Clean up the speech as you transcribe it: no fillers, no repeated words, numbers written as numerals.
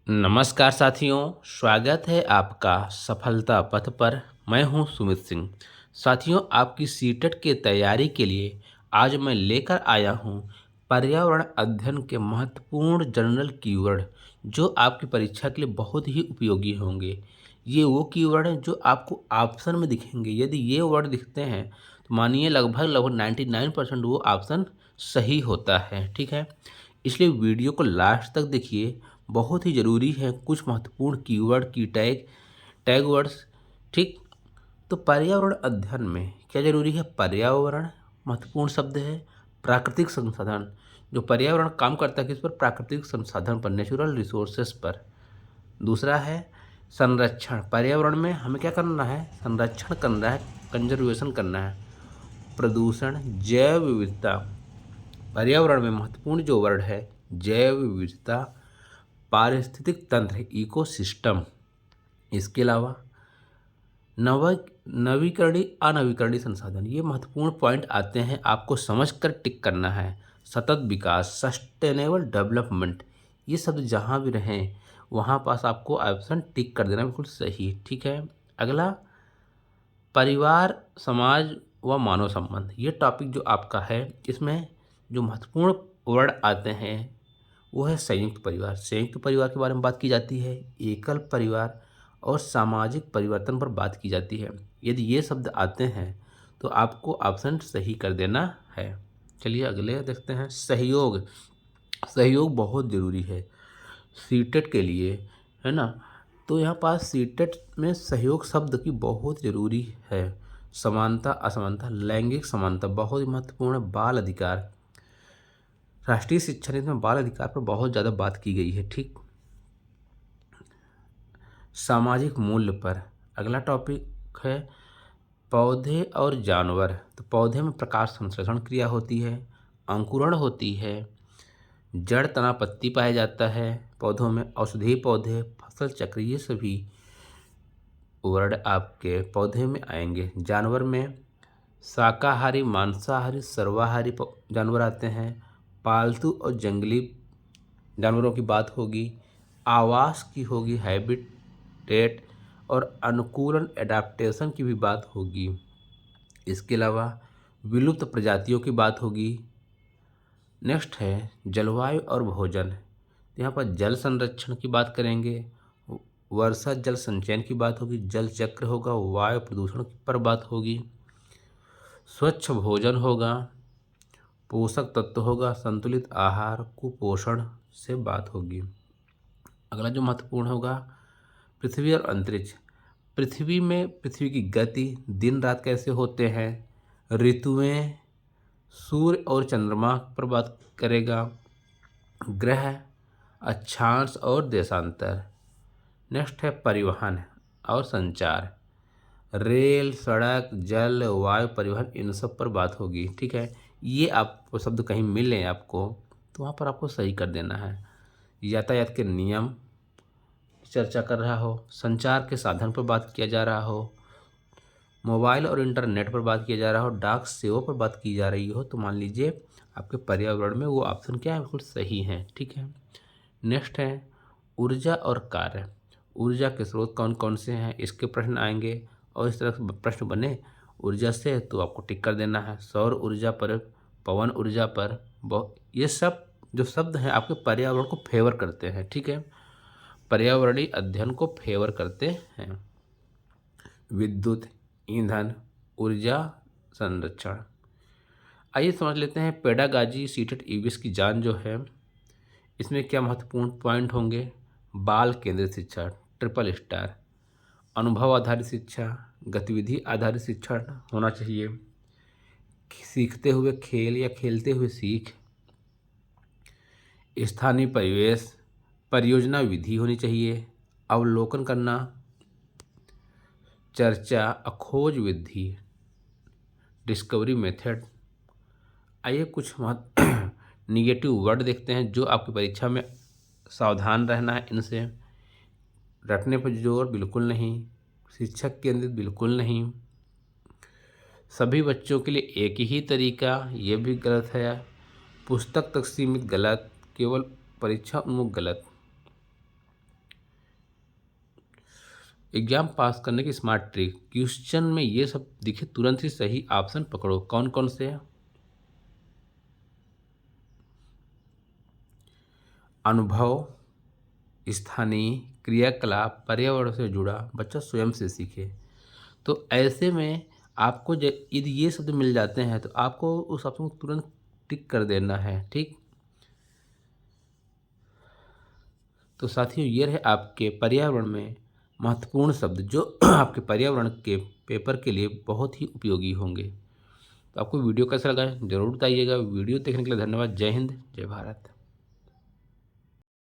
नमस्कार साथियों, स्वागत है आपका सफलता पथ पर। मैं हूं सुमित सिंह। साथियों, आपकी सीटेट की तैयारी के लिए आज मैं लेकर आया हूं पर्यावरण अध्ययन के महत्वपूर्ण जनरल कीवर्ड जो आपकी परीक्षा के लिए बहुत ही उपयोगी होंगे। ये वो कीवर्ड हैं जो आपको ऑप्शन में दिखेंगे। यदि ये वर्ड दिखते हैं तो मानिए लगभग 99% वो ऑप्शन सही होता है। ठीक है, इसलिए वीडियो को लास्ट तक देखिए। बहुत ही ज़रूरी है कुछ महत्वपूर्ण कीवर्ड की टैग वर्ड्स। ठीक, तो पर्यावरण अध्ययन में क्या जरूरी है? पर्यावरण महत्वपूर्ण शब्द है। प्राकृतिक संसाधन, जो पर्यावरण काम करता है किस पर? प्राकृतिक संसाधन पर, नेचुरल रिसोर्सेस पर। दूसरा है संरक्षण। पर्यावरण में हमें क्या करना है? संरक्षण करना है, कंजर्वेशन करना है। प्रदूषण, जैव विविधता। पर्यावरण में महत्वपूर्ण जो वर्ड है जैव विविधता, पारिस्थितिक तंत्र, इकोसिस्टम। इसके अलावा नवीकरणीय अनवीकरणीय संसाधन, ये महत्वपूर्ण पॉइंट आते हैं, आपको समझकर टिक करना है। सतत विकास, सस्टेनेबल डेवलपमेंट, ये शब्द जहाँ भी रहें वहाँ पास आपको ऑप्शन टिक कर देना बिल्कुल सही। ठीक है, अगला परिवार, समाज व मानव संबंध, ये टॉपिक जो आपका है, इसमें जो महत्वपूर्ण वर्ड आते हैं वो है संयुक्त परिवार। संयुक्त परिवार के बारे में बात की जाती है, एकल परिवार और सामाजिक परिवर्तन पर बात की जाती है। यदि ये शब्द आते हैं तो आपको ऑप्शन सही कर देना है। चलिए अगले देखते हैं, सहयोग। सहयोग बहुत ज़रूरी है सीटेट के लिए, है ना। तो यहाँ पास सीटेट में सहयोग शब्द की बहुत ज़रूरी है। समानता असमानता, लैंगिक समानता बहुत ही महत्वपूर्ण है। बाल अधिकार, राष्ट्रीय शिक्षा नीति में बाल अधिकार पर बहुत ज़्यादा बात की गई है। ठीक, सामाजिक मूल्य पर अगला टॉपिक है पौधे और जानवर। तो पौधे में प्रकाश संश्लेषण क्रिया होती है, अंकुरण होती है, जड़ तना पत्ती पाया जाता है पौधों में, औषधीय पौधे, फसल चक्र, ये सभी वर्ड आपके पौधे में आएंगे। जानवर में शाकाहारी, मांसाहारी, सर्वाहारी जानवर आते हैं। पालतू और जंगली जानवरों की बात होगी। आवास की होगी, हैबिटेट, और अनुकूलन, एडाप्टेशन की भी बात होगी। इसके अलावा विलुप्त प्रजातियों की बात होगी। नेक्स्ट है जलवायु और भोजन। यहाँ पर जल संरक्षण की बात करेंगे, वर्षा जल संचयन की बात होगी, जल चक्र होगा, वायु प्रदूषण पर बात होगी, स्वच्छ भोजन होगा, पोषक तत्व होगा, संतुलित आहार, कुपोषण से बात होगी। अगला जो महत्वपूर्ण होगा पृथ्वी और अंतरिक्ष। पृथ्वी में पृथ्वी की गति, दिन रात कैसे होते हैं, ऋतुएं, सूर्य और चंद्रमा पर बात करेगा, ग्रह, अक्षांश और देशांतर। नेक्स्ट है परिवहन और संचार, रेल, सड़क, जल, वायु परिवहन, इन सब पर बात होगी। ठीक है, ये आपको शब्द कहीं मिले आपको तो वहाँ पर आपको सही कर देना है। यातायात के नियम चर्चा कर रहा हो, संचार के साधन पर बात किया जा रहा हो, मोबाइल और इंटरनेट पर बात किया जा रहा हो, डाक सेवा पर बात की जा रही हो, तो मान लीजिए आपके पर्यावरण में वो ऑप्शन क्या है, बिल्कुल सही है। ठीक है, नेक्स्ट है ऊर्जा और कार्य। ऊर्जा के स्रोत कौन कौन से हैं, इसके प्रश्न आएंगे, और इस तरह से प्रश्न बने ऊर्जा से तो आपको टिक कर देना है। सौर ऊर्जा पर, पवन ऊर्जा पर, ये सब जो शब्द हैं आपके पर्यावरण को फेवर करते हैं। ठीक है, पर्यावरणीय अध्ययन को फेवर करते हैं। विद्युत, ईंधन, ऊर्जा संरक्षण। आइए समझ लेते हैं पेडागाजी सीटेट ईवीएस की जान जो है, इसमें क्या महत्वपूर्ण पॉइंट होंगे। बाल केंद्रित शिक्षा, ट्रिपल स्टार। अनुभव आधारित शिक्षा, गतिविधि आधारित शिक्षण होना चाहिए। सीखते हुए खेल या खेलते हुए सीख, स्थानीय परिवेश, परियोजना विधि होनी चाहिए। अवलोकन करना, चर्चा, खोज विधि, डिस्कवरी मेथड। आइए कुछ निगेटिव वर्ड देखते हैं जो आपकी परीक्षा में सावधान रहना है इनसे। रटने पर जोर बिल्कुल नहीं, शिक्षक केंद्रित बिल्कुल नहीं, सभी बच्चों के लिए एक ही तरीका, ये भी गलत है। पुस्तक तक सीमित गलत, केवल परीक्षा उन्मुख गलत। एग्जाम पास करने की स्मार्ट ट्रिक, क्वेश्चन में ये सब दिखे तुरंत ही सही ऑप्शन पकड़ो। कौन कौन से हैं? अनुभव, स्थानीय, क्रियाकलाप, पर्यावरण से जुड़ा, बच्चा स्वयं से सीखे। तो ऐसे में आपको यदि ये शब्द मिल जाते हैं तो आपको उस ऑप्शन को तुरंत टिक कर देना है। ठीक, तो साथियों ये रहे आपके पर्यावरण में महत्वपूर्ण शब्द जो आपके पर्यावरण के पेपर के लिए बहुत ही उपयोगी होंगे। तो आपको वीडियो कैसा लगा ज़रूर बताइएगा। वीडियो देखने के लिए धन्यवाद। जय हिंद, जय भारत।